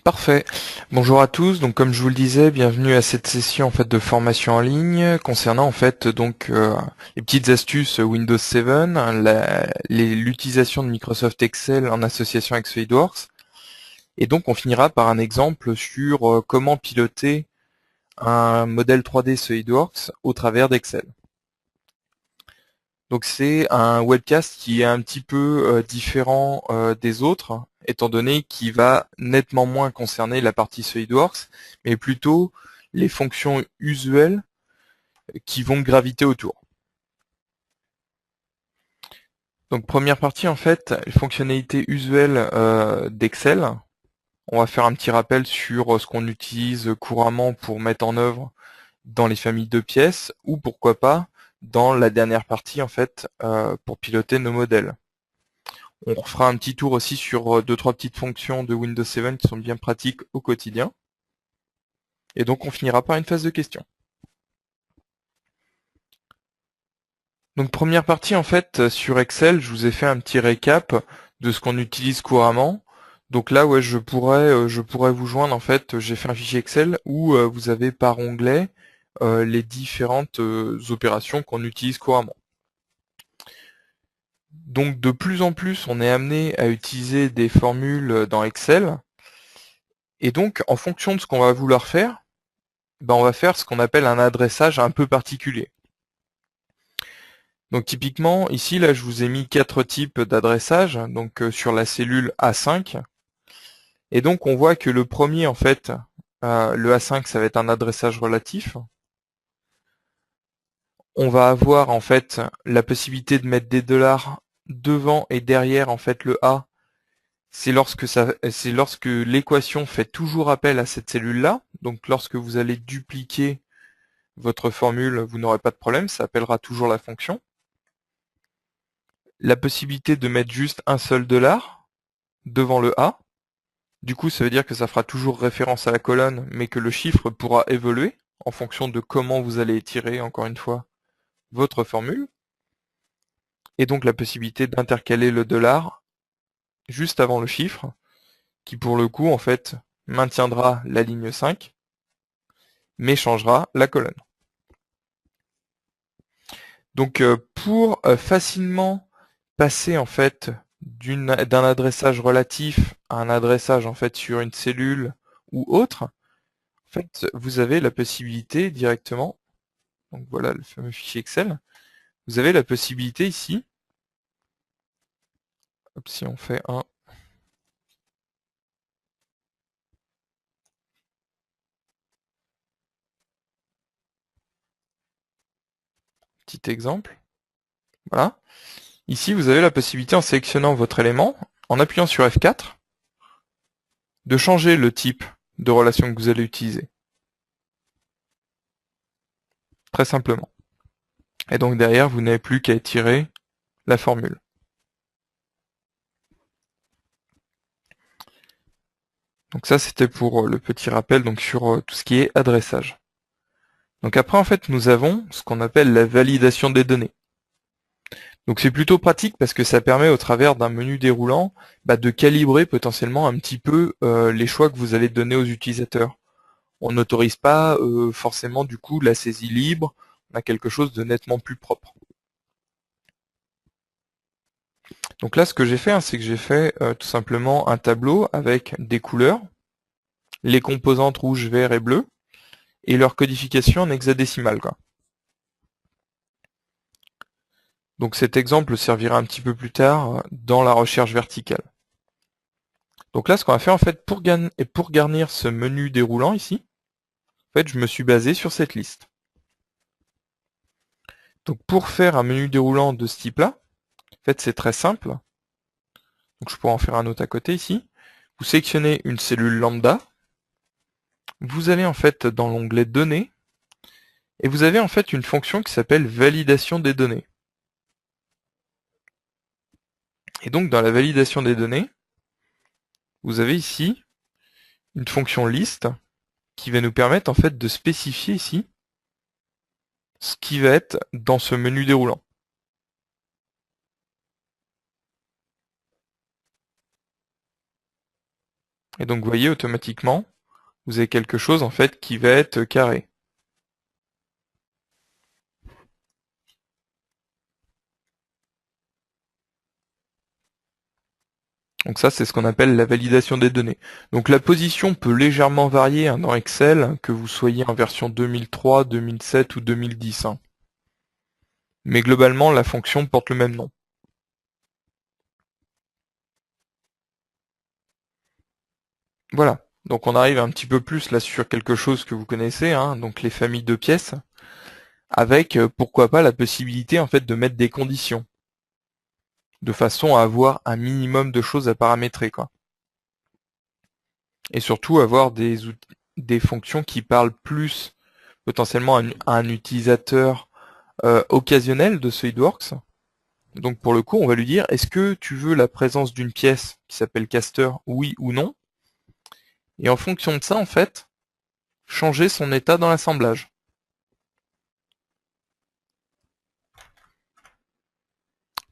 Parfait. Bonjour à tous. Donc comme je vous le disais, bienvenue à cette session en fait de formation en ligne concernant en fait les petites astuces Windows 7, l'utilisation de Microsoft Excel en association avec SolidWorks. Et donc on finira par un exemple sur comment piloter un modèle 3D SolidWorks au travers d'Excel. Donc c'est un webcast qui est un petit peu différent des autres, étant donné qu'il va nettement moins concerner la partie SolidWorks, mais plutôt les fonctions usuelles qui vont graviter autour. Donc première partie en fait, les fonctionnalités usuelles d'Excel. On va faire un petit rappel sur ce qu'on utilise couramment pour mettre en œuvre dans les familles de pièces, ou pourquoi pas dans la dernière partie en fait pour piloter nos modèles. On fera un petit tour aussi sur deux trois petites fonctions de Windows 7 qui sont bien pratiques au quotidien. Et donc on finira par une phase de questions. Donc première partie en fait sur Excel, je vous ai fait un petit récap de ce qu'on utilise couramment. Donc là ouais je pourrais vous joindre en fait, j'ai fait un fichier Excel où vous avez par onglet les différentes opérations qu'on utilise couramment. Donc de plus en plus on est amené à utiliser des formules dans Excel. Et donc en fonction de ce qu'on va vouloir faire, on va faire ce qu'on appelle un adressage un peu particulier. Donc typiquement, ici, là, je vous ai mis 4 types d'adressage, donc sur la cellule A5. Et donc on voit que le premier, en fait, le A5, ça va être un adressage relatif. On va avoir en fait la possibilité de mettre des dollars devant et derrière en fait le A. C'est lorsque l'équation fait toujours appel à cette cellule-là. Donc lorsque vous allez dupliquer votre formule, vous n'aurez pas de problème, ça appellera toujours la fonction. La possibilité de mettre juste un seul dollar devant le A. Du coup, ça veut dire que ça fera toujours référence à la colonne, mais que le chiffre pourra évoluer en fonction de comment vous allez étirer, encore une fois, votre formule. Et donc la possibilité d'intercaler le dollar juste avant le chiffre, qui pour le coup, en fait, maintiendra la ligne 5, mais changera la colonne. Donc pour facilement passer en fait d'un adressage relatif à un adressage en fait sur une cellule ou autre, en fait vous avez la possibilité directement, donc voilà le fameux fichier Excel, vous avez la possibilité ici, hop, si on fait un petit exemple, voilà, ici vous avez la possibilité en sélectionnant votre élément, en appuyant sur F4, de changer le type de relation que vous allez utiliser, très simplement. Et donc derrière, vous n'avez plus qu'à étirer la formule. Donc ça, c'était pour le petit rappel donc sur tout ce qui est adressage. Donc après, en fait, nous avons ce qu'on appelle la validation des données. Donc c'est plutôt pratique parce que ça permet, au travers d'un menu déroulant, de calibrer potentiellement un petit peu les choix que vous allez donner aux utilisateurs. On n'autorise pas forcément du coup la saisie libre, on a quelque chose de nettement plus propre. Donc là, ce que j'ai fait, c'est que j'ai fait tout simplement un tableau avec des couleurs, les composantes rouge, vert et bleu, et leur codification en hexadécimal, quoi. Donc cet exemple servira un petit peu plus tard dans la recherche verticale. Donc là, ce qu'on va faire en fait pour garnir ce menu déroulant ici, en fait, je me suis basé sur cette liste. Donc pour faire un menu déroulant de ce type-là, en fait, c'est très simple. Donc je pourrais en faire un autre à côté ici. Vous sélectionnez une cellule lambda. Vous allez en fait dans l'onglet Données et vous avez en fait une fonction qui s'appelle validation des données. Et donc dans la validation des données, vous avez ici une fonction list qui va nous permettre en fait de spécifier ici ce qui va être dans ce menu déroulant. Et donc vous voyez automatiquement, vous avez quelque chose en fait qui va être carré. Donc ça, c'est ce qu'on appelle la validation des données. Donc la position peut légèrement varier hein, dans Excel, que vous soyez en version 2003, 2007 ou 2010. Hein. Mais globalement, la fonction porte le même nom. Voilà. Donc on arrive un petit peu plus là sur quelque chose que vous connaissez, hein, donc les familles de pièces, avec pourquoi pas la possibilité en fait de mettre des conditions, de façon à avoir un minimum de choses à paramétrer, quoi. Et surtout avoir des fonctions qui parlent plus potentiellement à un utilisateur occasionnel de SolidWorks. Donc pour le coup, on va lui dire, est-ce que tu veux la présence d'une pièce qui s'appelle caster, oui ou non? Et en fonction de ça, en fait, changer son état dans l'assemblage.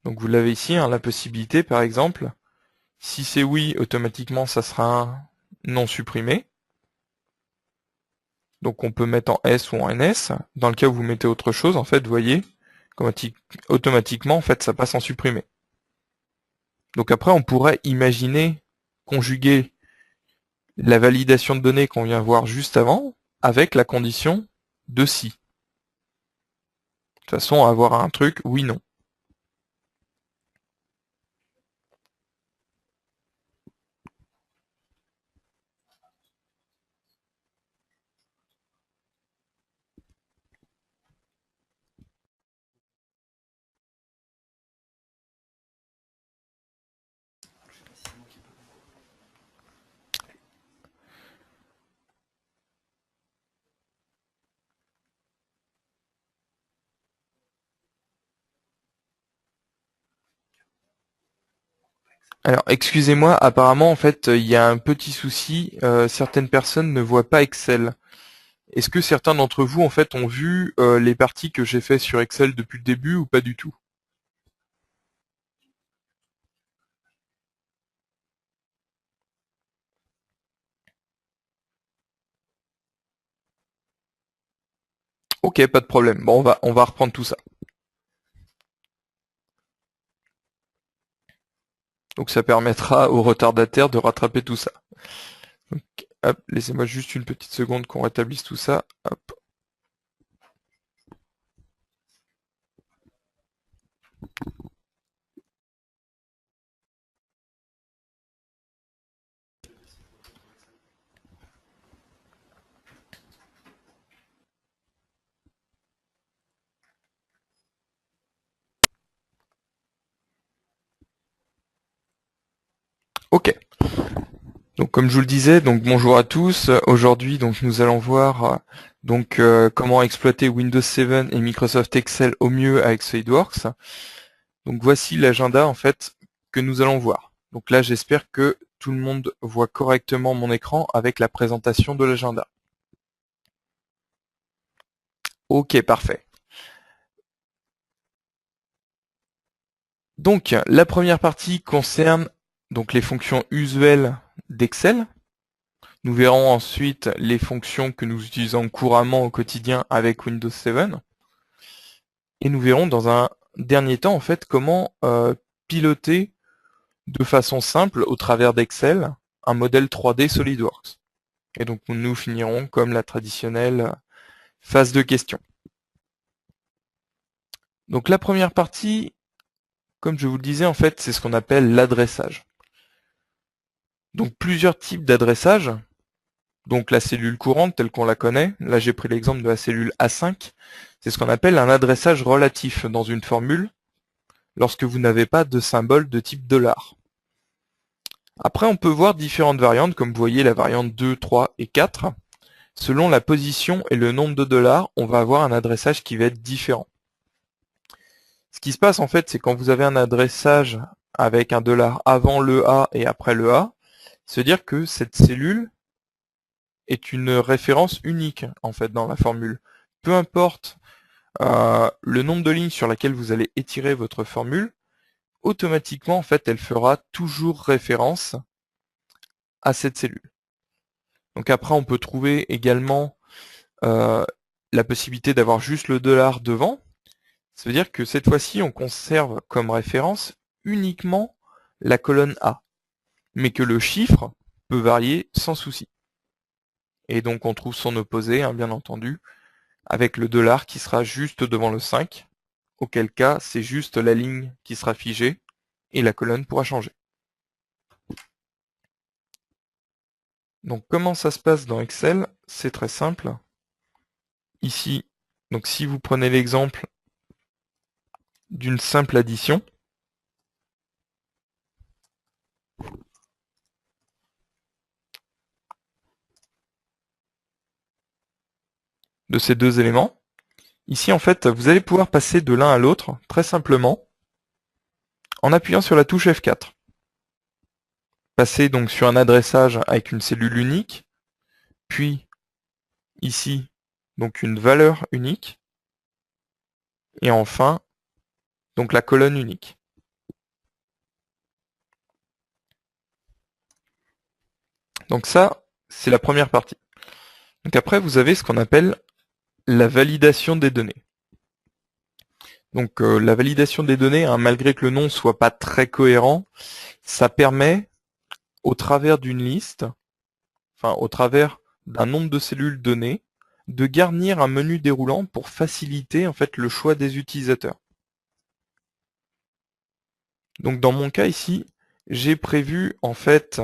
Donc vous l'avez ici, hein, la possibilité, par exemple, si c'est oui, automatiquement, ça sera un non supprimé. Donc on peut mettre en S ou en NS. Dans le cas où vous mettez autre chose, en fait, vous voyez, automatiquement, en fait, ça passe en supprimé. Donc après, on pourrait imaginer conjuguer la validation de données qu'on vient voir juste avant avec la condition de si. De toute façon, avoir un truc oui-non. Alors, excusez-moi, apparemment, en fait, il y a un petit souci. Certaines personnes ne voient pas Excel. Est-ce que certains d'entre vous, en fait, ont vu les parties que j'ai fait sur Excel depuis le début ou pas du tout? Ok, pas de problème. Bon, on va reprendre tout ça. Donc, ça permettra aux retardataires de rattraper tout ça. Donc, hop, laissez-moi juste une petite seconde qu'on rétablisse tout ça. Hop. Ok. Donc comme je vous le disais, donc bonjour à tous. Aujourd'hui, donc nous allons voir comment exploiter Windows 7 et Microsoft Excel au mieux avec SolidWorks. Donc voici l'agenda en fait que nous allons voir. Donc là, j'espère que tout le monde voit correctement mon écran avec la présentation de l'agenda. Ok, parfait. Donc la première partie concerne donc les fonctions usuelles d'Excel. Nous verrons ensuite les fonctions que nous utilisons couramment au quotidien avec Windows 7. Et nous verrons dans un dernier temps en fait comment piloter de façon simple au travers d'Excel un modèle 3D SolidWorks. Et donc nous finirons comme la traditionnelle phase de questions. Donc la première partie, comme je vous le disais en fait, c'est ce qu'on appelle l'adressage. Donc plusieurs types d'adressage. Donc la cellule courante telle qu'on la connaît, là j'ai pris l'exemple de la cellule A5, c'est ce qu'on appelle un adressage relatif dans une formule lorsque vous n'avez pas de symbole de type $. Après on peut voir différentes variantes, comme vous voyez la variante 2, 3 et 4. Selon la position et le nombre de dollars, on va avoir un adressage qui va être différent. Ce qui se passe en fait, c'est quand vous avez un adressage avec un dollar avant le A et après le A, c'est-à-dire que cette cellule est une référence unique en fait dans la formule. Peu importe le nombre de lignes sur laquelle vous allez étirer votre formule, automatiquement en fait elle fera toujours référence à cette cellule. Donc après, on peut trouver également la possibilité d'avoir juste le dollar devant. Ça veut dire que cette fois-ci, on conserve comme référence uniquement la colonne A, mais que le chiffre peut varier sans souci. Et donc on trouve son opposé, hein, bien entendu, avec le dollar qui sera juste devant le 5, auquel cas c'est juste la ligne qui sera figée et la colonne pourra changer. Donc comment ça se passe dans Excel? C'est très simple. Ici, donc si vous prenez l'exemple d'une simple addition, de ces deux éléments, ici en fait vous allez pouvoir passer de l'un à l'autre très simplement en appuyant sur la touche F4. Passer donc sur un adressage avec une cellule unique, puis ici donc une valeur unique, et enfin donc la colonne unique. Donc ça, c'est la première partie. Donc après, vous avez ce qu'on appelle la validation des données. Donc la validation des données, hein, malgré que le nom soit pas très cohérent, ça permet, au travers d'une liste, enfin au travers d'un nombre de cellules données, de garnir un menu déroulant pour faciliter en fait le choix des utilisateurs. Donc dans mon cas ici, j'ai prévu en fait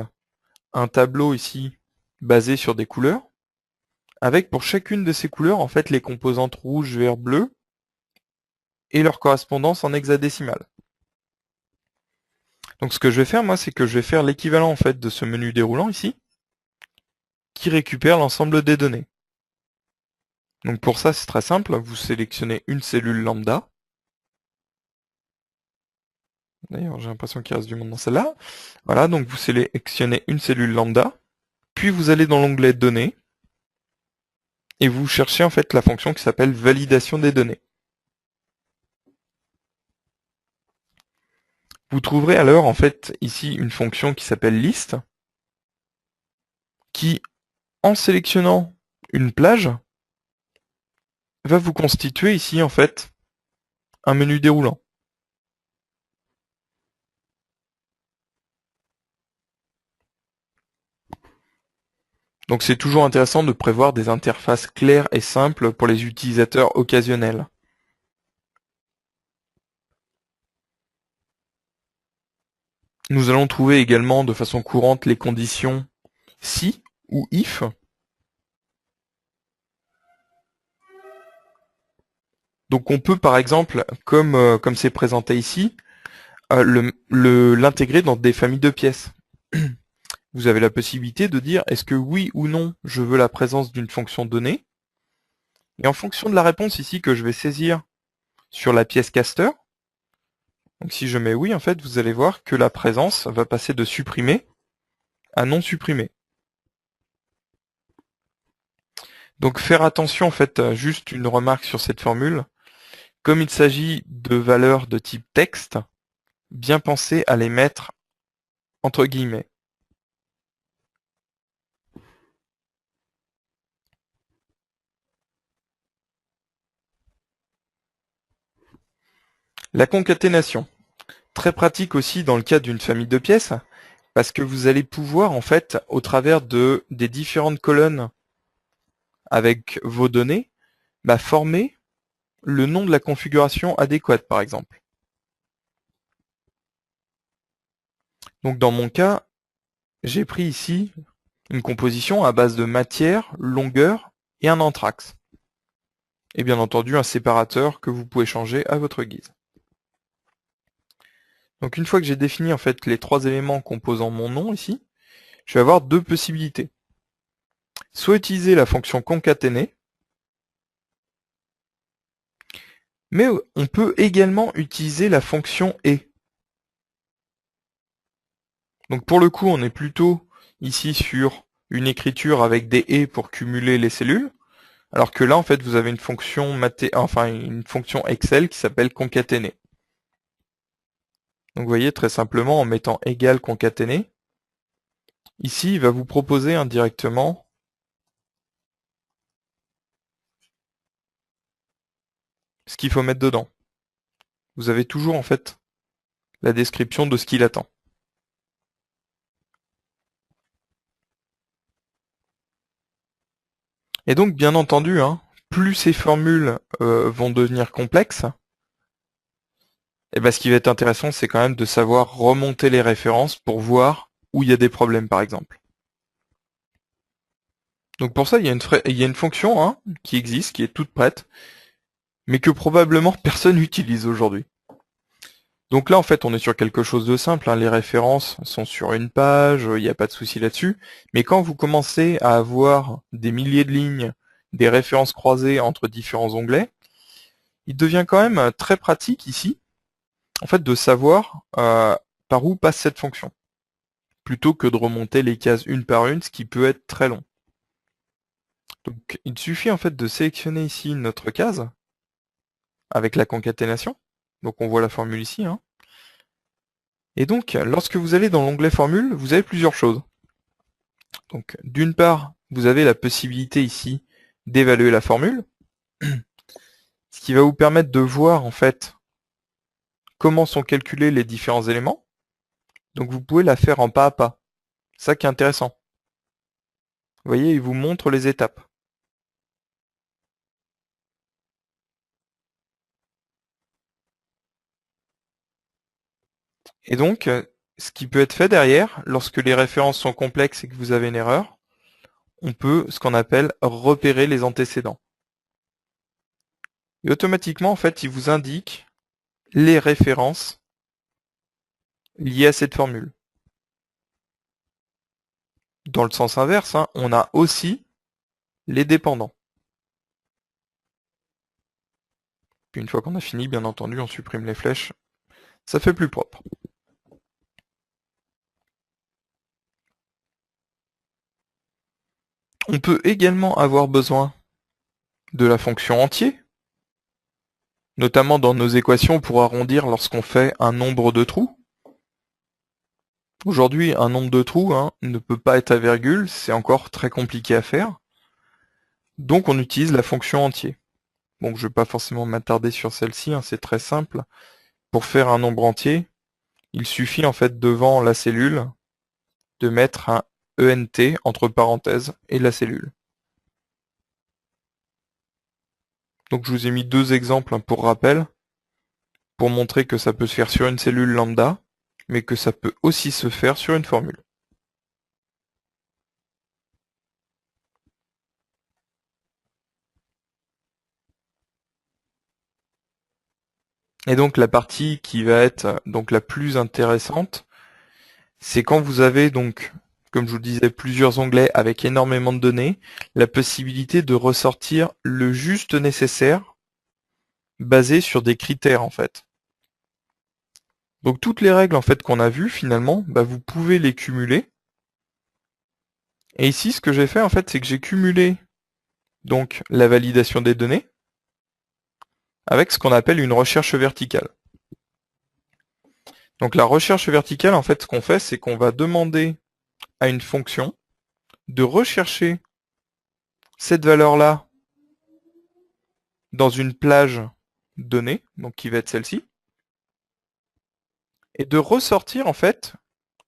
un tableau ici basé sur des couleurs, avec pour chacune de ces couleurs en fait les composantes rouge, vert, bleu et leur correspondance en hexadécimal. Donc ce que je vais faire moi, c'est que je vais faire l'équivalent en fait de ce menu déroulant ici, qui récupère l'ensemble des données. Donc pour ça c'est très simple, vous sélectionnez une cellule lambda. D'ailleurs j'ai l'impression qu'il reste du monde dans celle-là. Voilà, donc vous sélectionnez une cellule lambda, puis vous allez dans l'onglet données, et vous cherchez en fait la fonction qui s'appelle validation des données. Vous trouverez alors en fait ici une fonction qui s'appelle list, qui en sélectionnant une plage va vous constituer ici en fait un menu déroulant. Donc c'est toujours intéressant de prévoir des interfaces claires et simples pour les utilisateurs occasionnels. Nous allons trouver également de façon courante les conditions si ou if. Donc on peut par exemple, comme c'est présenté ici, l'intégrer dans des familles de pièces. Vous avez la possibilité de dire est-ce que oui ou non je veux la présence d'une fonction donnée. Et en fonction de la réponse ici que je vais saisir sur la pièce caster, donc si je mets oui, en fait, vous allez voir que la présence va passer de supprimé à non supprimé. Donc faire attention, en fait, juste une remarque sur cette formule. Comme il s'agit de valeurs de type texte, bien penser à les mettre entre guillemets. La concaténation. Très pratique aussi dans le cas d'une famille de pièces, parce que vous allez pouvoir, en fait, au travers des différentes colonnes avec vos données, former le nom de la configuration adéquate, par exemple. Donc dans mon cas, j'ai pris ici une composition à base de matière, longueur et un anthrax. Et bien entendu un séparateur que vous pouvez changer à votre guise. Donc une fois que j'ai défini en fait les trois éléments composant mon nom ici, je vais avoir deux possibilités. Soit utiliser la fonction concaténer, mais on peut également utiliser la fonction et. Donc pour le coup, on est plutôt ici sur une écriture avec des et pour cumuler les cellules, alors que là en fait vous avez une fonction une fonction Excel qui s'appelle concaténer. Donc vous voyez très simplement en mettant égal concaténer, Ici, il va vous proposer indirectement ce qu'il faut mettre dedans. Vous avez toujours en fait la description de ce qu'il attend. Et donc, bien entendu, hein, plus ces formules vont devenir complexes, et ben, ce qui va être intéressant, c'est quand même de savoir remonter les références pour voir où il y a des problèmes, par exemple. Donc pour ça, il y a une fonction hein, qui existe, qui est toute prête, mais que probablement personne n'utilise aujourd'hui. Donc là, en fait, on est sur quelque chose de simple. Hein. Les références sont sur une page, il n'y a pas de souci là-dessus. Mais quand vous commencez à avoir des milliers de lignes, des références croisées entre différents onglets, il devient quand même très pratique ici, en fait, de savoir par où passe cette fonction, plutôt que de remonter les cases une par une, ce qui peut être très long. Donc, il suffit en fait de sélectionner ici notre case avec la concaténation. Donc, on voit la formule ici. Hein. Et donc, lorsque vous allez dans l'onglet formule, vous avez plusieurs choses. Donc, d'une part, vous avez la possibilité ici d'évaluer la formule, ce qui va vous permettre de voir en fait comment sont calculés les différents éléments. Donc, vous pouvez la faire en pas à pas. Ça qui est intéressant. Vous voyez, il vous montre les étapes. Et donc, ce qui peut être fait derrière, lorsque les références sont complexes et que vous avez une erreur, on peut, ce qu'on appelle, repérer les antécédents. Et automatiquement, en fait, il vous indique les références liées à cette formule. Dans le sens inverse, hein, on a aussi les dépendants. Puis une fois qu'on a fini, bien entendu, on supprime les flèches. Ça fait plus propre. On peut également avoir besoin de la fonction entier, notamment dans nos équations pour arrondir lorsqu'on fait un nombre de trous. Aujourd'hui, un nombre de trous hein, ne peut pas être à virgule, c'est encore très compliqué à faire. Donc on utilise la fonction entier. Bon, je ne vais pas forcément m'attarder sur celle-ci, hein, c'est très simple. Pour faire un nombre entier, il suffit en fait devant la cellule de mettre un ENT entre parenthèses et la cellule. Donc je vous ai mis deux exemples hein, pour rappel, pour montrer que ça peut se faire sur une cellule lambda, mais que ça peut aussi se faire sur une formule. Et donc la partie qui va être donc la plus intéressante, c'est quand vous avez donc, comme je vous le disais, plusieurs onglets avec énormément de données, la possibilité de ressortir le juste nécessaire basé sur des critères en fait. Donc toutes les règles en fait qu'on a vues finalement, bah, vous pouvez les cumuler. Et ici, ce que j'ai fait en fait, c'est que j'ai cumulé donc la validation des données avec ce qu'on appelle une recherche verticale. Donc la recherche verticale, en fait, ce qu'on fait, c'est qu'on va demander à une fonction de rechercher cette valeur-là dans une plage donnée, donc qui va être celle-ci, et de ressortir en fait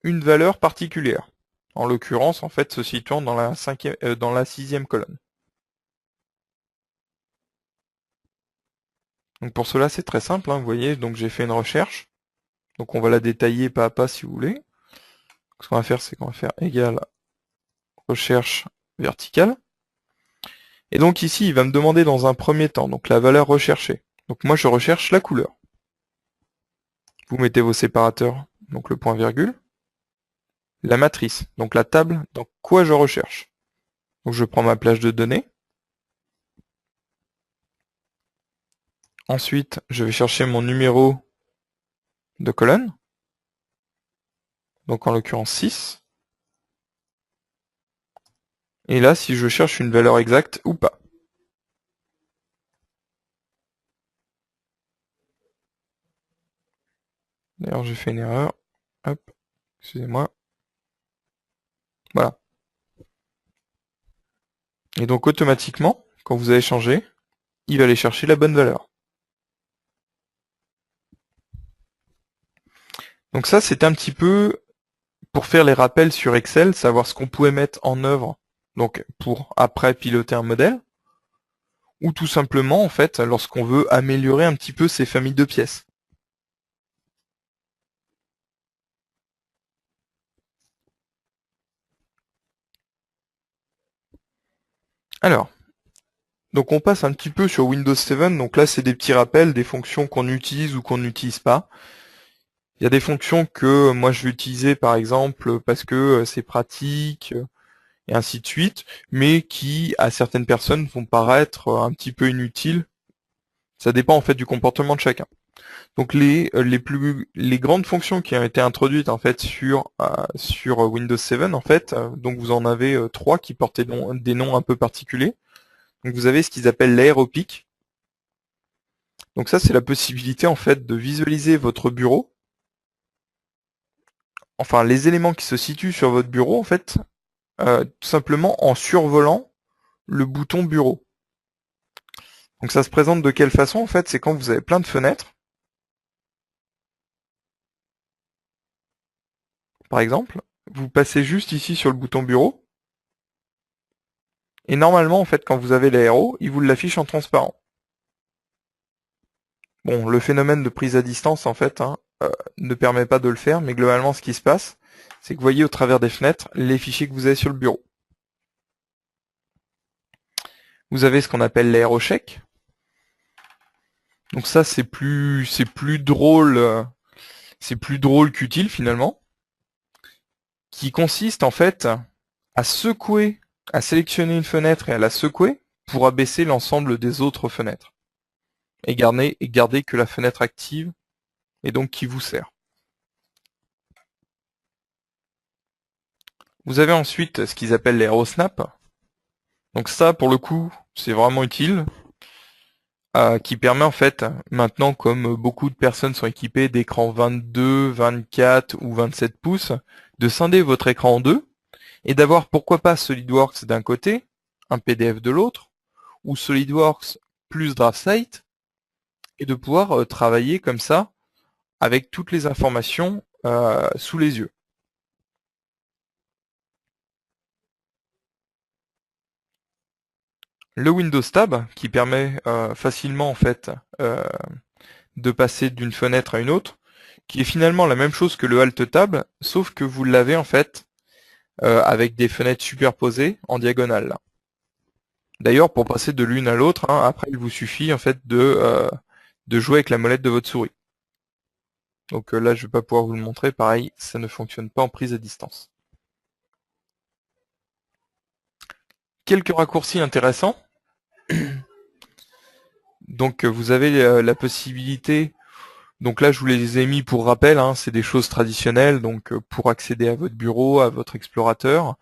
une valeur particulière. En l'occurrence, en fait, se situant dans dans la sixième colonne. Donc pour cela, c'est très simple, hein, vous voyez, donc j'ai fait une recherche. Donc on va la détailler pas à pas si vous voulez. Ce qu'on va faire, c'est qu'on va faire égal recherche verticale. Et donc ici, il va me demander dans un premier temps, donc la valeur recherchée. Donc moi, je recherche la couleur. Vous mettez vos séparateurs, donc le point virgule. La matrice, donc la table, donc quoi je recherche. Donc je prends ma plage de données. Ensuite, je vais chercher mon numéro de colonne. Donc en l'occurrence 6. Et là, si je cherche une valeur exacte ou pas. D'ailleurs, j'ai fait une erreur. Hop, excusez-moi. Et donc automatiquement, quand vous allez changer, il va aller chercher la bonne valeur. Donc ça, c'était un petit peu pour faire les rappels sur Excel, savoir ce qu'on pouvait mettre en œuvre, donc pour après piloter un modèle, ou tout simplement en fait lorsqu'on veut améliorer un petit peu ces familles de pièces. Alors, donc on passe un petit peu sur Windows 7, donc là c'est des petits rappels, des fonctions qu'on utilise ou qu'on n'utilise pas. Il y a des fonctions que moi je vais utiliser par exemple parce que c'est pratique, et ainsi de suite, mais qui à certaines personnes vont paraître un petit peu inutiles. Ça dépend en fait du comportement de chacun. Donc les grandes fonctions qui ont été introduites en fait sur Windows 7 en fait, donc vous en avez trois qui portaient des noms un peu particuliers. Donc vous avez ce qu'ils appellent l'aéropic. Donc ça c'est la possibilité en fait de visualiser votre bureau, enfin les éléments qui se situent sur votre bureau en fait, tout simplement en survolant le bouton bureau. Donc ça se présente de quelle façon en fait? C'est quand vous avez plein de fenêtres, par exemple, vous passez juste ici sur le bouton bureau, et normalement en fait quand vous avez l'aéro, il vous l'affiche en transparent. Bon, le phénomène de prise à distance en fait ne permet pas de le faire, mais globalement ce qui se passe, c'est que vous voyez au travers des fenêtres les fichiers que vous avez sur le bureau. Vous avez ce qu'on appelle l'aérocheck. Donc ça c'est plus drôle qu'utile finalement, qui consiste en fait à secouer, à sélectionner une fenêtre et à la secouer pour abaisser l'ensemble des autres fenêtres. Et garder que la fenêtre active et donc qui vous sert. Vous avez ensuite ce qu'ils appellent l'aérosnap. Donc ça, pour le coup, c'est vraiment utile, qui permet en fait, maintenant comme beaucoup de personnes sont équipées d'écrans 22, 24 ou 27 pouces, de scinder votre écran en deux et d'avoir pourquoi pas SolidWorks d'un côté, un PDF de l'autre, ou SolidWorks plus DraftSight, et de pouvoir travailler comme ça avec toutes les informations sous les yeux. Le Windows Tab qui permet facilement en fait de passer d'une fenêtre à une autre, qui est finalement la même chose que le Alt Tab, sauf que vous l'avez en fait avec des fenêtres superposées en diagonale. D'ailleurs, pour passer de l'une à l'autre, après il vous suffit en fait de jouer avec la molette de votre souris. Donc là, je vais pas pouvoir vous le montrer. Pareil, ça ne fonctionne pas en prise à distance. Quelques raccourcis intéressants. Donc vous avez la possibilité, donc là je vous les ai mis pour rappel, c'est des choses traditionnelles, donc pour accéder à votre bureau, à votre explorateur.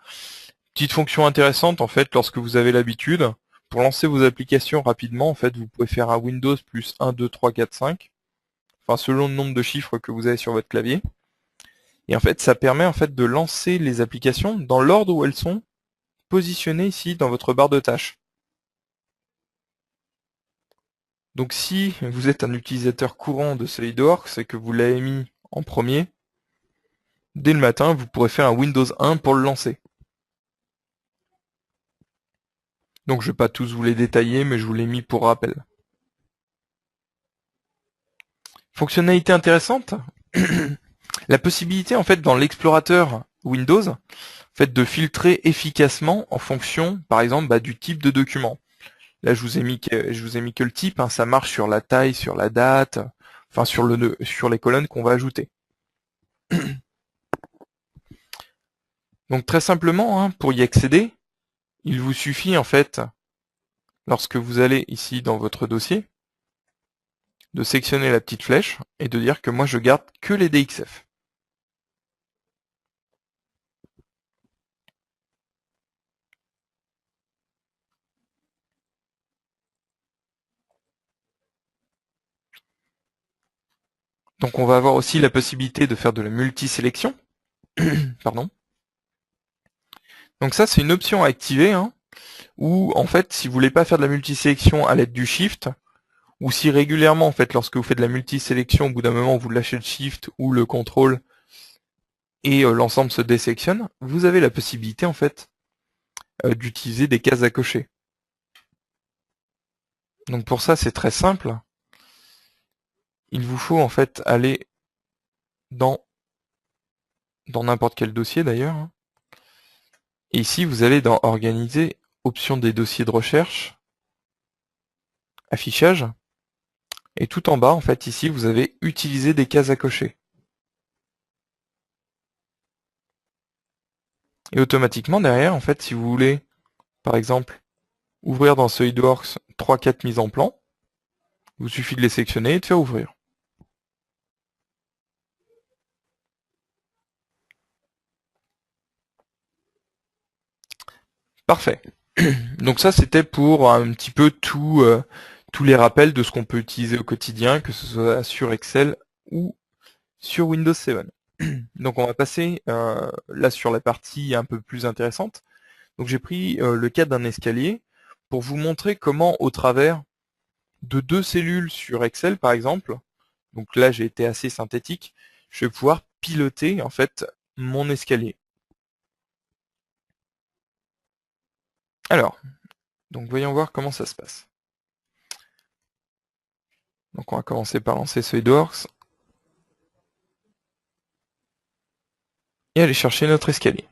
Petite fonction intéressante en fait, lorsque vous avez l'habitude, pour lancer vos applications rapidement, en fait vous pouvez faire un Windows plus 1, 2, 3, 4, 5, enfin selon le nombre de chiffres que vous avez sur votre clavier. Et en fait ça permet en fait de lancer les applications dans l'ordre où elles sont positionnées ici dans votre barre de tâches. Donc si vous êtes un utilisateur courant de SolidWorks et que vous l'avez mis en premier, dès le matin, vous pourrez faire un Windows 1 pour le lancer. Donc je ne vais pas tous vous les détailler, mais je vous l'ai mis pour rappel. Fonctionnalité intéressante, la possibilité en fait dans l'explorateur Windows, en fait, de filtrer efficacement en fonction, par exemple, du type de document. Là, je vous ai mis que le type, ça marche sur la taille, sur la date, enfin sur les colonnes qu'on va ajouter. Donc très simplement, pour y accéder, il vous suffit en fait, lorsque vous allez ici dans votre dossier, de sélectionner la petite flèche et de dire que moi je garde que les DXF. Donc on va avoir aussi la possibilité de faire de la multisélection. Pardon. Donc ça c'est une option à activer. Ou en fait, si vous voulez pas faire de la multisélection à l'aide du Shift, ou si régulièrement, en fait, lorsque vous faites de la multisélection, au bout d'un moment, vous lâchez le Shift ou le CTRL et l'ensemble se désélectionne, vous avez la possibilité, en fait, d'utiliser des cases à cocher. Donc pour ça, c'est très simple. Il vous faut, en fait, aller dans n'importe quel dossier, d'ailleurs. Et ici, vous allez dans Organiser, Options des dossiers de recherche, Affichage. Et tout en bas, en fait, ici, vous avez Utiliser des cases à cocher. Et automatiquement, derrière, en fait, si vous voulez, par exemple, ouvrir dans SolidWorks 3-4 mises en plan, il vous suffit de les sélectionner et de faire ouvrir. Parfait. Donc ça, c'était pour un petit peu tous les rappels de ce qu'on peut utiliser au quotidien, que ce soit sur Excel ou sur Windows 7. Donc on va passer là sur la partie un peu plus intéressante. Donc j'ai pris le cas d'un escalier pour vous montrer comment, au travers de 2 cellules sur Excel par exemple, donc là j'ai été assez synthétique, je vais pouvoir piloter en fait mon escalier. Alors, donc voyons voir comment ça se passe. Donc on va commencer par lancer SolidWorks et aller chercher notre escalier.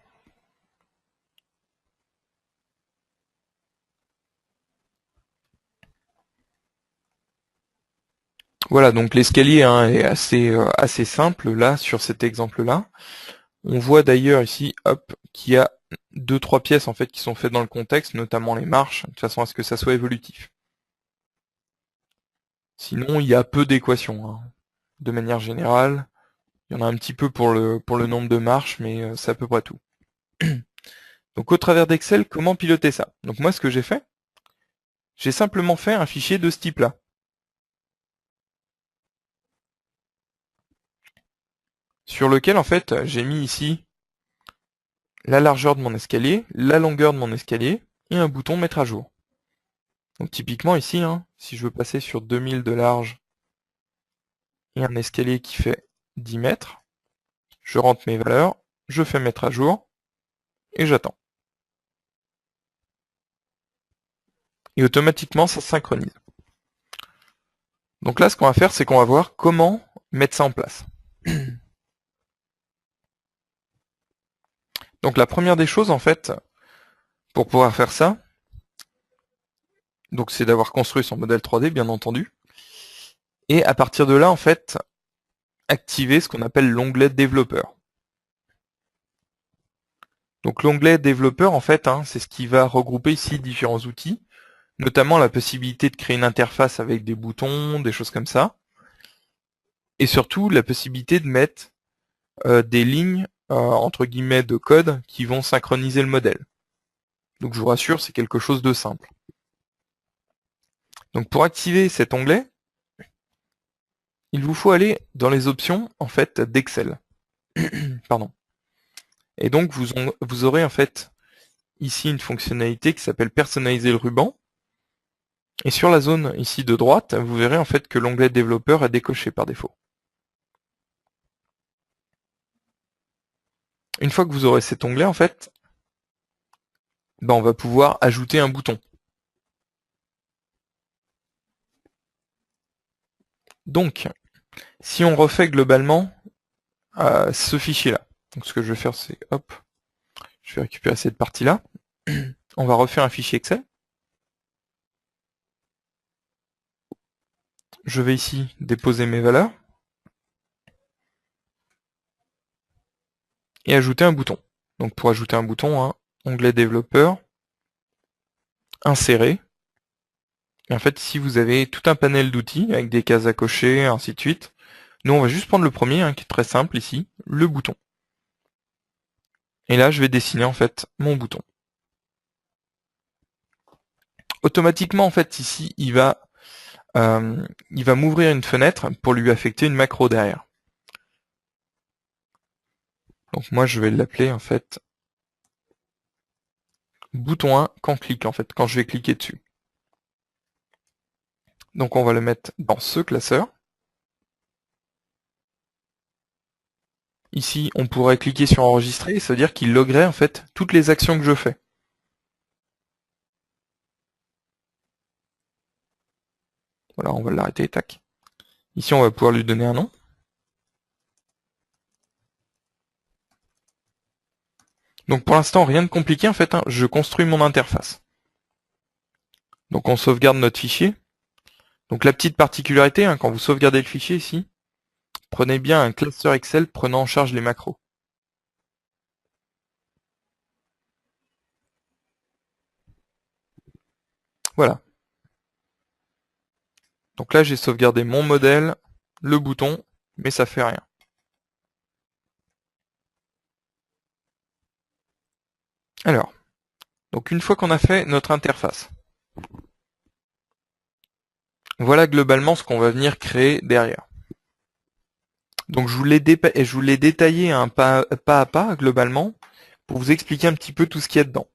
Voilà, donc l'escalier est assez simple là sur cet exemple-là. On voit d'ailleurs ici, hop, qu'il y a 2-3 pièces en fait qui sont faites dans le contexte, notamment les marches, de façon à ce que ça soit évolutif. Sinon, il y a peu d'équations, hein. De manière générale, il y en a un petit peu pour le nombre de marches, mais c'est à peu près tout. Donc au travers d'Excel, comment piloter ça? Donc moi, ce que j'ai fait, j'ai simplement fait un fichier de ce type-là. Sur lequel, en fait, j'ai mis ici la largeur de mon escalier, la longueur de mon escalier, et un bouton mettre à jour. Donc typiquement ici, hein, si je veux passer sur 2000 de large et un escalier qui fait 10 mètres, je rentre mes valeurs, je fais mettre à jour, et j'attends. Et automatiquement, ça se synchronise. Donc là, ce qu'on va faire, c'est qu'on va voir comment mettre ça en place. Donc la première des choses, en fait, pour pouvoir faire ça, donc c'est d'avoir construit son modèle 3D, bien entendu. Et à partir de là, en fait, activer ce qu'on appelle l'onglet développeur. Donc l'onglet développeur, en fait, hein, c'est ce qui va regrouper ici différents outils, notamment la possibilité de créer une interface avec des boutons, des choses comme ça, et surtout la possibilité de mettre des lignes, entre guillemets, de code qui vont synchroniser le modèle. Donc je vous rassure, c'est quelque chose de simple. Donc pour activer cet onglet, il vous faut aller dans les options en fait d'Excel. Pardon. Et donc vous aurez en fait ici une fonctionnalité qui s'appelle personnaliser le ruban. Et sur la zone ici de droite, vous verrez en fait que l'onglet développeur est décoché par défaut. Une fois que vous aurez cet onglet, en fait, on va pouvoir ajouter un bouton. Donc, si on refait globalement ce fichier-là, donc ce que je vais faire, c'est hop, je vais récupérer cette partie-là. On va refaire un fichier Excel. Je vais ici déposer mes valeurs et ajouter un bouton. Donc pour ajouter un bouton, hein, onglet développeur, insérer. Et en fait, ici vous avez tout un panel d'outils avec des cases à cocher, ainsi de suite. Nous, on va juste prendre le premier, hein, qui est très simple ici, le bouton. Et là, je vais dessiner en fait mon bouton. Automatiquement, en fait, ici, il va m'ouvrir une fenêtre pour lui affecter une macro derrière. Donc moi, je vais l'appeler en fait bouton 1 quand clique en fait, quand je vais cliquer dessus. Donc on va le mettre dans ce classeur. Ici, on pourrait cliquer sur enregistrer, ça veut dire qu'il loguerait en fait toutes les actions que je fais. Voilà, on va l'arrêter, tac. Ici, on va pouvoir lui donner un nom. Donc pour l'instant, rien de compliqué en fait, hein, je construis mon interface. Donc on sauvegarde notre fichier. Donc la petite particularité, hein, quand vous sauvegardez le fichier ici, prenez bien un classeur Excel prenant en charge les macros. Voilà. Donc là, j'ai sauvegardé mon modèle, le bouton, mais ça fait rien. Alors, donc une fois qu'on a fait notre interface, voilà globalement ce qu'on va venir créer derrière. Donc je vous l'ai détaillé un pas à pas globalement pour vous expliquer un petit peu tout ce qu'il y a dedans.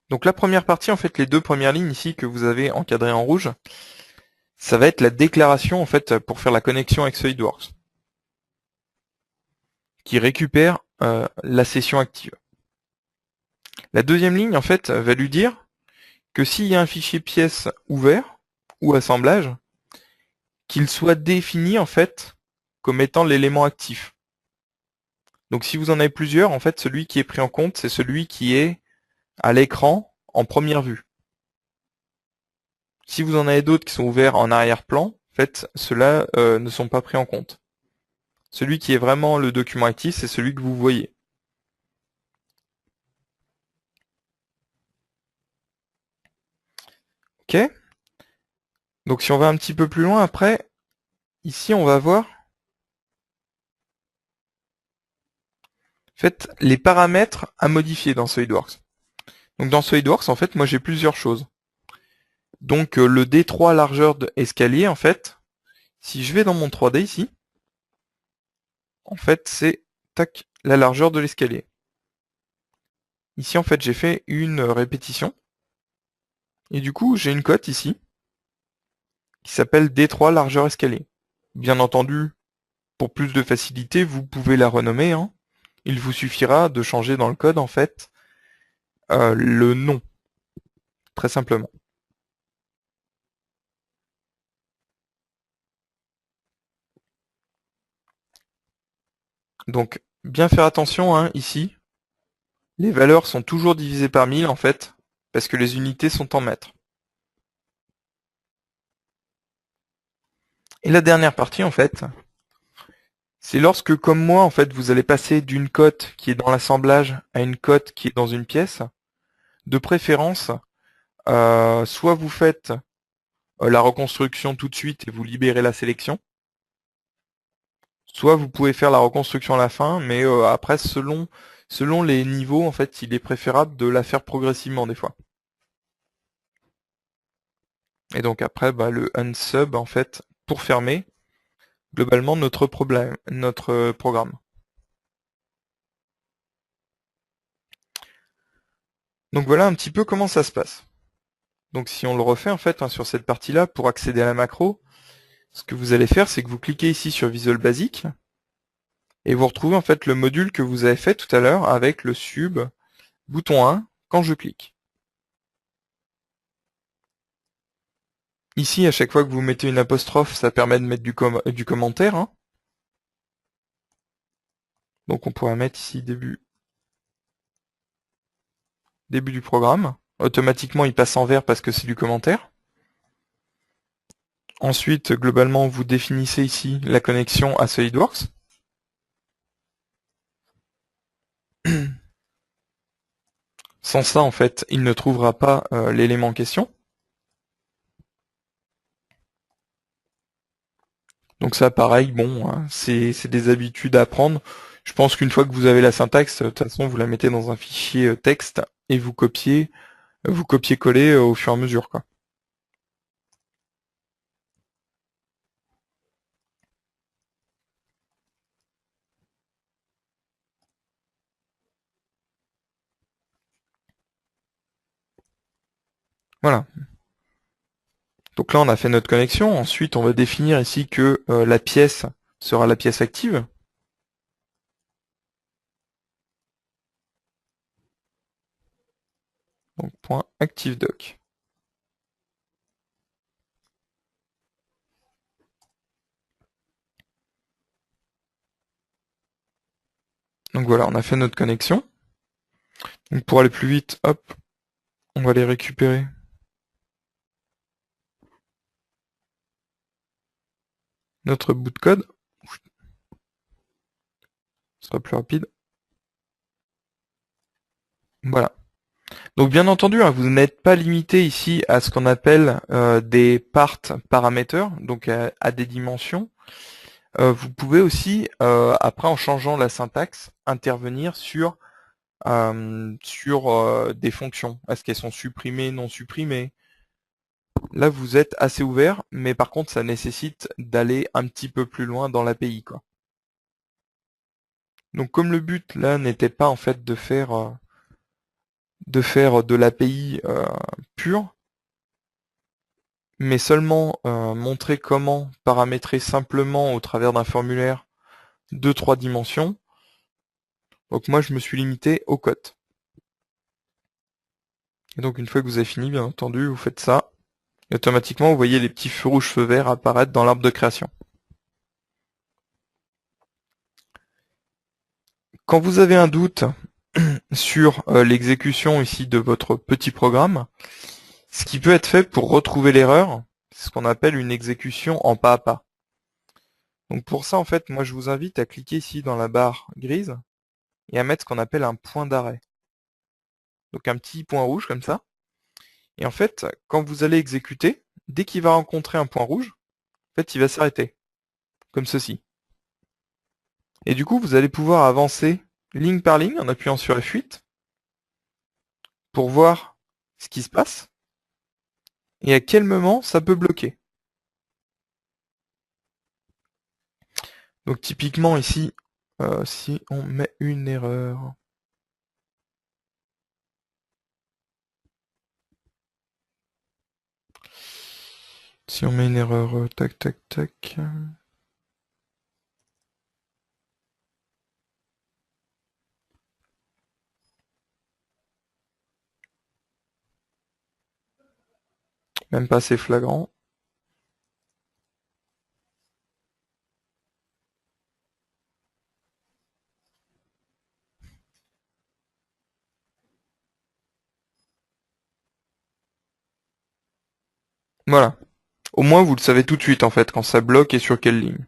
Donc la première partie, en fait, les deux premières lignes ici que vous avez encadrées en rouge, ça va être la déclaration en fait pour faire la connexion avec SolidWorks, qui récupère la session active. La deuxième ligne en fait va lui dire que s'il y a un fichier pièce ouvert ou assemblage, qu'il soit défini en fait comme étant l'élément actif. Donc si vous en avez plusieurs, en fait celui qui est pris en compte, c'est celui qui est à l'écran en première vue. Si vous en avez d'autres qui sont ouverts en arrière-plan, en fait ceux-là ne sont pas pris en compte. Celui qui est vraiment le document actif, c'est celui que vous voyez. Ok. Donc si on va un petit peu plus loin après, ici on va voir en fait, les paramètres à modifier dans SolidWorks. Donc dans SolidWorks, en fait, moi j'ai plusieurs choses. Donc le D3 largeur d'escalier, en fait, si je vais dans mon 3D ici, en fait c'est tac, la largeur de l'escalier. Ici en fait j'ai fait une répétition. Et du coup j'ai une cote ici qui s'appelle D3 largeur escalier. Bien entendu, pour plus de facilité, vous pouvez la renommer. Hein. Il vous suffira de changer dans le code en fait le nom, très simplement. Donc bien faire attention hein, ici. Les valeurs sont toujours divisées par 1000 en fait, parce que les unités sont en mètres. Et la dernière partie en fait, c'est lorsque comme moi en fait vous allez passer d'une cote qui est dans l'assemblage à une cote qui est dans une pièce, de préférence, soit vous faites la reconstruction tout de suite et vous libérez la sélection, soit vous pouvez faire la reconstruction à la fin, mais après selon les niveaux en fait il est préférable de la faire progressivement des fois. Et donc après le unsub en fait pour fermer globalement notre programme. Donc voilà un petit peu comment ça se passe. Donc si on le refait en fait hein, sur cette partie-là, pour accéder à la macro, ce que vous allez faire, c'est que vous cliquez ici sur Visual Basic et vous retrouvez en fait le module que vous avez fait tout à l'heure avec le sub bouton 1 quand je clique. Ici, à chaque fois que vous mettez une apostrophe, ça permet de mettre du commentaire. Hein. Donc on pourra mettre ici début du programme. Automatiquement, il passe en vert parce que c'est du commentaire. Ensuite, globalement, vous définissez ici la connexion à SolidWorks. Sans ça, en fait, il ne trouvera pas l'élément en question. Donc ça, pareil, bon, hein, c'est des habitudes à apprendre. Je pense qu'une fois que vous avez la syntaxe, de toute façon, vous la mettez dans un fichier texte et vous copiez-collez au fur et à mesure, quoi. Voilà. Donc là, on a fait notre connexion. Ensuite, on va définir ici que la pièce sera la pièce active. Donc, point ActiveDoc. Donc voilà, on a fait notre connexion. Donc pour aller plus vite, hop, on va les récupérer. Notre bout de code. Ce sera plus rapide. Voilà. Donc bien entendu, hein, vous n'êtes pas limité ici à ce qu'on appelle des part parameters, donc à des dimensions. Vous pouvez aussi, après en changeant la syntaxe, intervenir sur des fonctions. Est-ce qu'elles sont supprimées, non supprimées? Là, vous êtes assez ouvert, mais par contre, ça nécessite d'aller un petit peu plus loin dans l'API, quoi. Donc comme le but là n'était pas en fait de l'API pure, mais seulement montrer comment paramétrer simplement au travers d'un formulaire 2-3 dimensions. Donc moi je me suis limité au code. Et donc une fois que vous avez fini, bien entendu, vous faites ça. Et automatiquement, vous voyez les petits feux rouges, feux verts apparaître dans l'arbre de création. Quand vous avez un doute sur l'exécution ici de votre petit programme, ce qui peut être fait pour retrouver l'erreur, c'est ce qu'on appelle une exécution en pas à pas. Donc pour ça, en fait, moi je vous invite à cliquer ici dans la barre grise et à mettre ce qu'on appelle un point d'arrêt. Donc un petit point rouge comme ça. Et en fait, quand vous allez exécuter, dès qu'il va rencontrer un point rouge, en fait, il va s'arrêter, comme ceci. Et du coup, vous allez pouvoir avancer ligne par ligne en appuyant sur F8 pour voir ce qui se passe et à quel moment ça peut bloquer. Donc typiquement ici, si on met une erreur, tac tac tac, même pas assez flagrant. Voilà. Au moins vous le savez tout de suite en fait quand ça bloque et sur quelle ligne.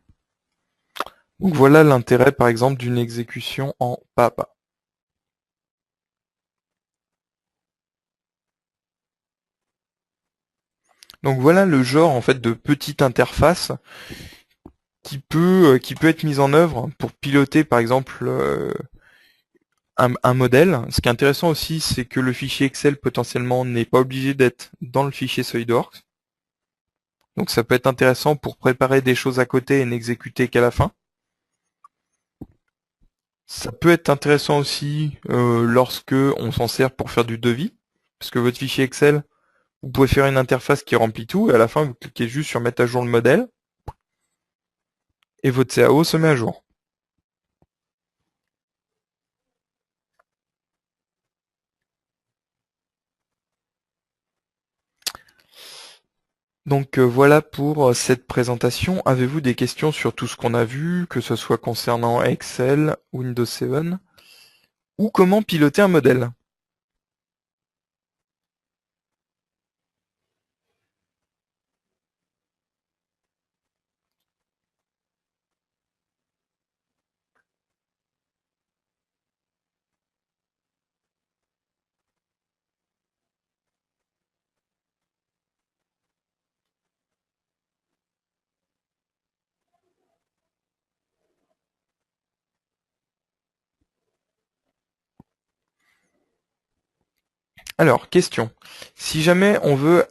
Donc voilà l'intérêt par exemple d'une exécution en pas à pas. Donc voilà le genre en fait de petite interface qui peut être mise en œuvre pour piloter par exemple un modèle. Ce qui est intéressant aussi, c'est que le fichier Excel potentiellement n'est pas obligé d'être dans le fichier SolidWorks. Donc ça peut être intéressant pour préparer des choses à côté et n'exécuter qu'à la fin. Ça peut être intéressant aussi lorsque on s'en sert pour faire du devis, parce que votre fichier Excel, vous pouvez faire une interface qui remplit tout, et à la fin vous cliquez juste sur mettre à jour le modèle, et votre CAO se met à jour. Donc voilà pour cette présentation. Avez-vous des questions sur tout ce qu'on a vu, que ce soit concernant Excel, Windows 7, ou comment piloter un modèle? Alors, question. Si jamais on veut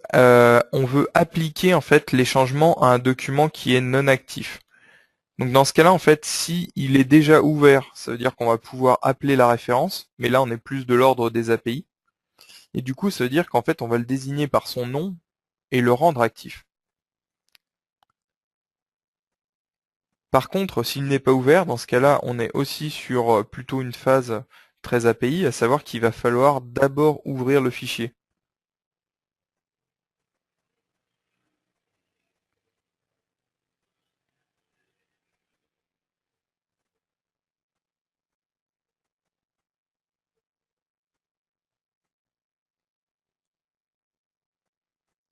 appliquer en fait les changements à un document qui est non actif. Donc dans ce cas-là, en fait, si il est déjà ouvert, ça veut dire qu'on va pouvoir appeler la référence, mais là on est plus de l'ordre des API. Et du coup, ça veut dire qu'en fait, on va le désigner par son nom et le rendre actif. Par contre, s'il n'est pas ouvert, dans ce cas-là, on est aussi sur plutôt une phase très API, à savoir qu'il va falloir d'abord ouvrir le fichier.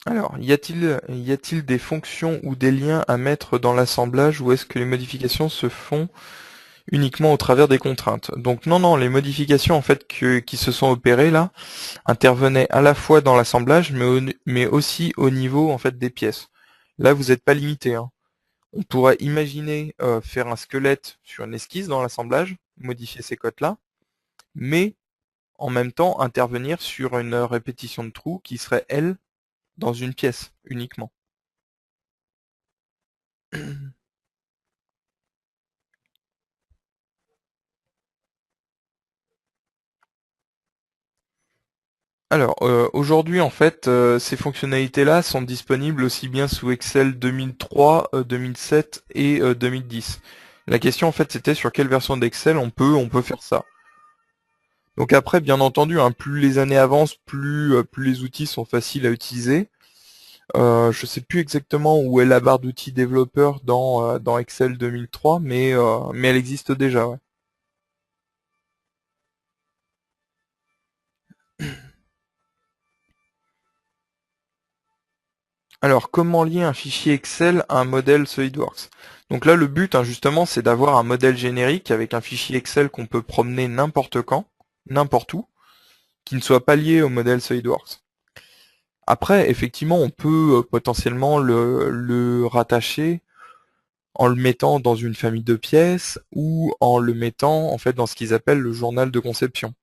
Alors, y a-t-il des fonctions ou des liens à mettre dans l'assemblage ou est-ce que les modifications se font uniquement au travers des contraintes? Donc non, non, les modifications en fait qui se sont opérées là intervenaient à la fois dans l'assemblage mais aussi au niveau en fait des pièces. Là, vous n'êtes pas limité, hein. On pourrait imaginer faire un squelette sur une esquisse dans l'assemblage, modifier ces codes-là, mais en même temps intervenir sur une répétition de trous qui serait, elle, dans une pièce uniquement. Alors, aujourd'hui, en fait, ces fonctionnalités-là sont disponibles aussi bien sous Excel 2003, 2007 et 2010. La question, en fait, c'était sur quelle version d'Excel on peut faire ça. Donc après, bien entendu, hein, plus les années avancent, plus les outils sont faciles à utiliser. Je sais plus exactement où est la barre d'outils développeur dans Excel 2003, mais elle existe déjà, ouais. Alors, comment lier un fichier Excel à un modèle SolidWorks? Donc là, le but, hein, justement, c'est d'avoir un modèle générique avec un fichier Excel qu'on peut promener n'importe quand, n'importe où, qui ne soit pas lié au modèle SolidWorks. Après, effectivement, on peut potentiellement le rattacher en le mettant dans une famille de pièces ou en le mettant en fait dans ce qu'ils appellent le journal de conception.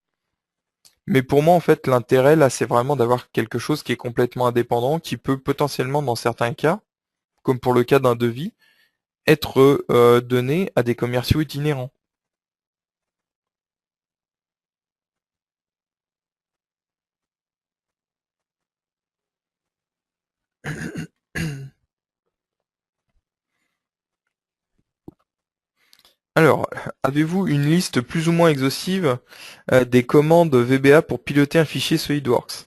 Mais pour moi, en fait, l'intérêt là, c'est vraiment d'avoir quelque chose qui est complètement indépendant, qui peut potentiellement, dans certains cas, comme pour le cas d'un devis, être donné à des commerciaux itinérants. Alors, avez-vous une liste plus ou moins exhaustive des commandes VBA pour piloter un fichier SolidWorks?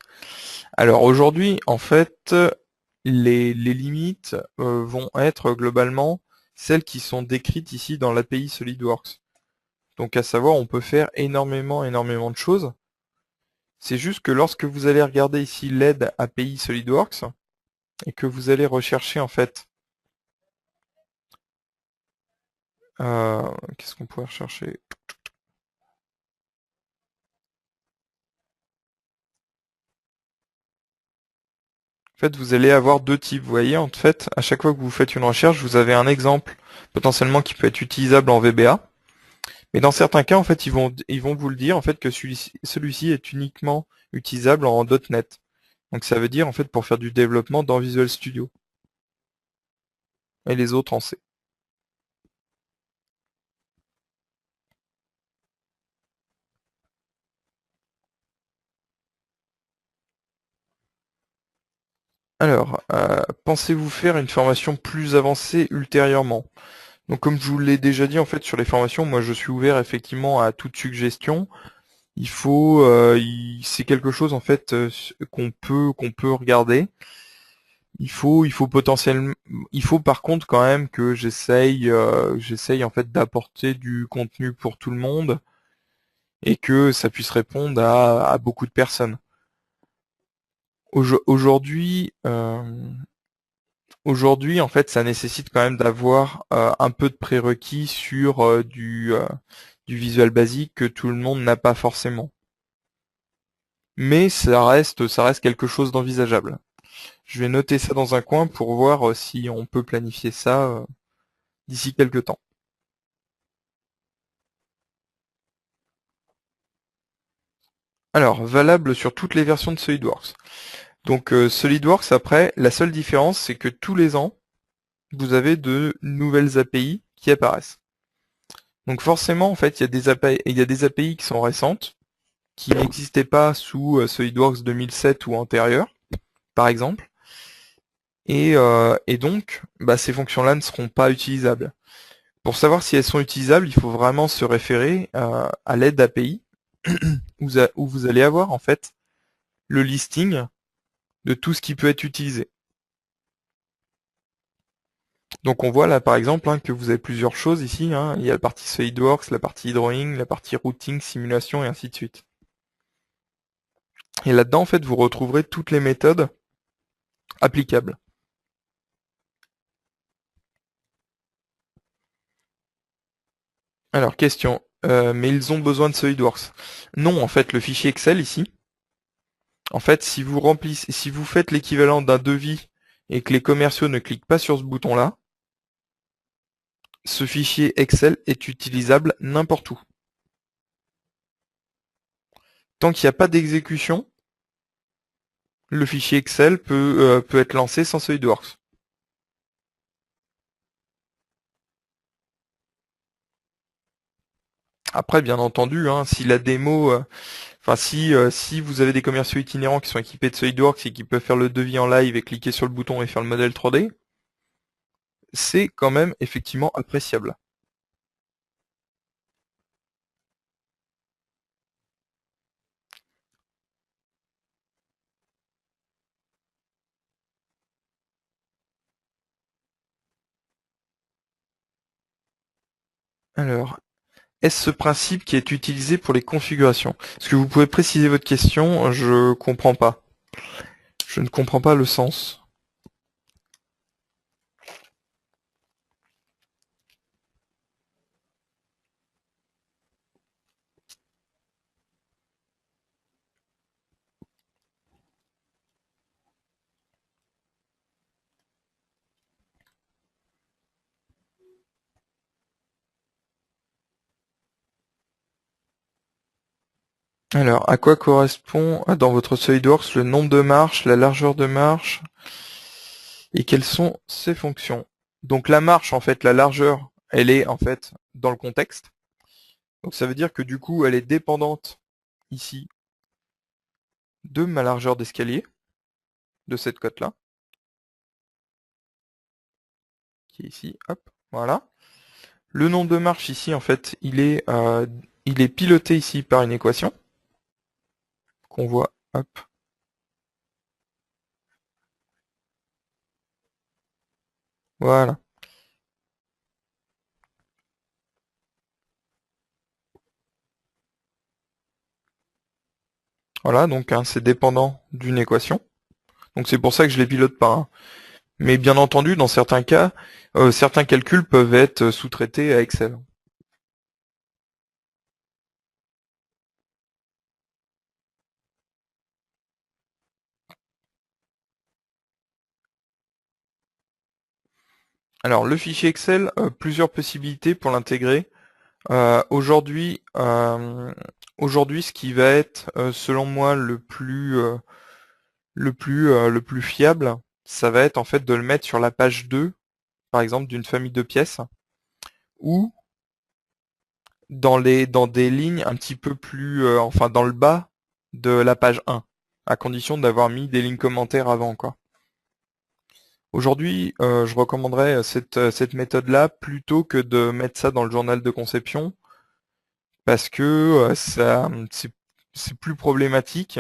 Alors aujourd'hui, en fait, les limites vont être globalement celles qui sont décrites ici dans l'API SolidWorks. Donc à savoir, on peut faire énormément, énormément de choses. C'est juste que lorsque vous allez regarder ici l'aide API SolidWorks et que vous allez rechercher en fait, qu'est-ce qu'on pourrait rechercher? En fait, vous allez avoir deux types. Vous voyez, en fait, à chaque fois que vous faites une recherche, vous avez un exemple potentiellement qui peut être utilisable en VBA. Mais dans certains cas, en fait, ils vont vous le dire en fait que celui-ci est uniquement utilisable en .NET. Donc ça veut dire en fait pour faire du développement dans Visual Studio et les autres en C. Alors, pensez-vous faire une formation plus avancée ultérieurement? Donc comme je vous l'ai déjà dit en fait sur les formations, moi je suis ouvert effectivement à toute suggestion. C'est quelque chose en fait qu'on peut regarder. Il faut potentiellement, il faut par contre quand même que j'essaye en fait d'apporter du contenu pour tout le monde et que ça puisse répondre à beaucoup de personnes. Aujourd'hui, aujourd'hui en fait, ça nécessite quand même d'avoir un peu de prérequis sur du visuel basique que tout le monde n'a pas forcément. Mais ça reste quelque chose d'envisageable. Je vais noter ça dans un coin pour voir si on peut planifier ça d'ici quelques temps. Alors, valable sur toutes les versions de SolidWorks. Donc SolidWorks, après, la seule différence, c'est que tous les ans, vous avez de nouvelles API qui apparaissent. Donc forcément, en fait, il y a des API qui sont récentes, qui n'existaient pas sous SolidWorks 2007 ou antérieur, par exemple. Et donc, ces fonctions-là ne seront pas utilisables. Pour savoir si elles sont utilisables, il faut vraiment se référer à l'aide d'API, où vous allez avoir en fait le listing de tout ce qui peut être utilisé. Donc on voit là par exemple que vous avez plusieurs choses ici. Il y a la partie SolidWorks, la partie drawing, la partie routing, simulation et ainsi de suite. Et là-dedans en fait vous retrouverez toutes les méthodes applicables. Alors question, mais ils ont besoin de SolidWorks? Non, en fait le fichier Excel ici, en fait si vous faites l'équivalent d'un devis et que les commerciaux ne cliquent pas sur ce bouton-là, ce fichier Excel est utilisable n'importe où. Tant qu'il n'y a pas d'exécution, le fichier Excel peut être lancé sans SolidWorks. Après, bien entendu, si la démo, si vous avez des commerciaux itinérants qui sont équipés de SolidWorks et qui peuvent faire le devis en live et cliquer sur le bouton et faire le modèle 3D, c'est quand même effectivement appréciable. Alors, est-ce ce principe qui est utilisé pour les configurations? Est-ce que vous pouvez préciser votre question? Je comprends pas. Je ne comprends pas le sens. Alors, à quoi correspond dans votre SolidWorks le nombre de marches, la largeur de marche, et quelles sont ses fonctions? Donc la marche, en fait, la largeur, elle est en fait dans le contexte. Donc ça veut dire que du coup, elle est dépendante ici de ma largeur d'escalier, de cette cote-là, qui est ici, hop, voilà. Le nombre de marches ici, en fait, il est piloté ici par une équation qu'on voit, hop. Voilà. Voilà, donc c'est dépendant d'une équation. Donc c'est pour ça que je les pilote par un. Mais bien entendu, dans certains cas, certains calculs peuvent être sous-traités à Excel. Alors le fichier Excel, plusieurs possibilités pour l'intégrer. Aujourd'hui, ce qui va être, selon moi, le plus fiable, ça va être en fait de le mettre sur la page 2, par exemple, d'une famille de pièces, ou dans des lignes un petit peu plus, enfin dans le bas de la page 1, à condition d'avoir mis des lignes commentaires avant, quoi. Aujourd'hui, je recommanderais cette méthode-là plutôt que de mettre ça dans le journal de conception, parce que c'est plus problématique.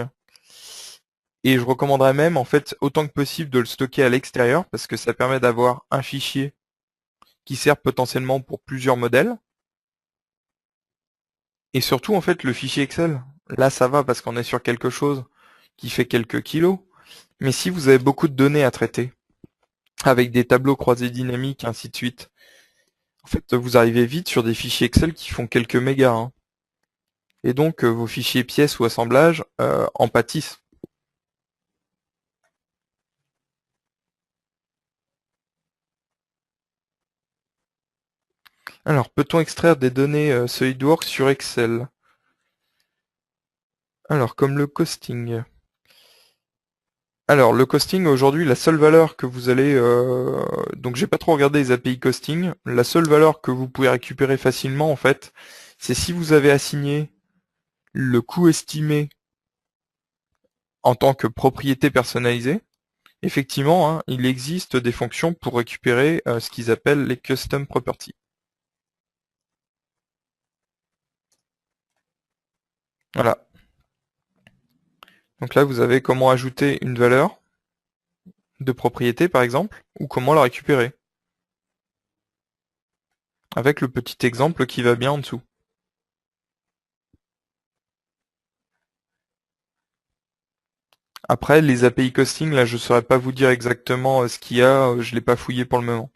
Et je recommanderais même, en fait, autant que possible de le stocker à l'extérieur, parce que ça permet d'avoir un fichier qui sert potentiellement pour plusieurs modèles. Et surtout, en fait, le fichier Excel, là, ça va parce qu'on est sur quelque chose qui fait quelques kilos. Mais si vous avez beaucoup de données à traiter, avec des tableaux croisés dynamiques, ainsi de suite, en fait, vous arrivez vite sur des fichiers Excel qui font quelques mégas. Et donc, vos fichiers pièces ou assemblages en pâtissent. Alors, peut-on extraire des données SolidWorks sur Excel? Alors, comme le costing. Alors, le costing, aujourd'hui, la seule valeur que vous allez... donc, j'ai pas trop regardé les API costing. La seule valeur que vous pouvez récupérer facilement, en fait, c'est si vous avez assigné le coût estimé en tant que propriété personnalisée, effectivement, hein, il existe des fonctions pour récupérer ce qu'ils appellent les custom properties. Voilà. Donc là, vous avez comment ajouter une valeur de propriété, par exemple, ou comment la récupérer, avec le petit exemple qui va bien en dessous. Après, les API costing, là, je ne saurais pas vous dire exactement ce qu'il y a, je l'ai pas fouillé pour le moment.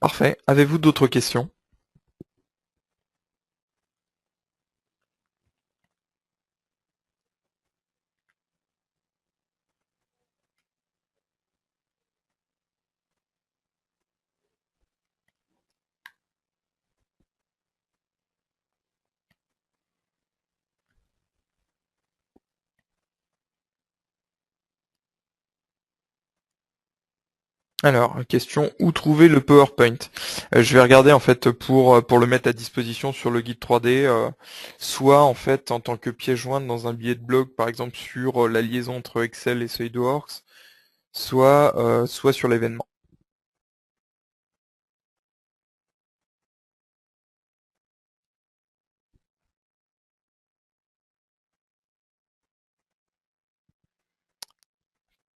Parfait. Avez-vous d'autres questions? Alors, question, où trouver le PowerPoint? Je vais regarder en fait pour le mettre à disposition sur le guide 3D, soit en fait en tant que pièce jointe dans un billet de blog, par exemple sur la liaison entre Excel et SolidWorks, soit sur l'événement.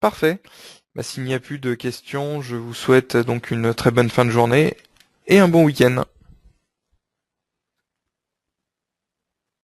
Parfait. Bah, s'il n'y a plus de questions, je vous souhaite donc une très bonne fin de journée et un bon week-end.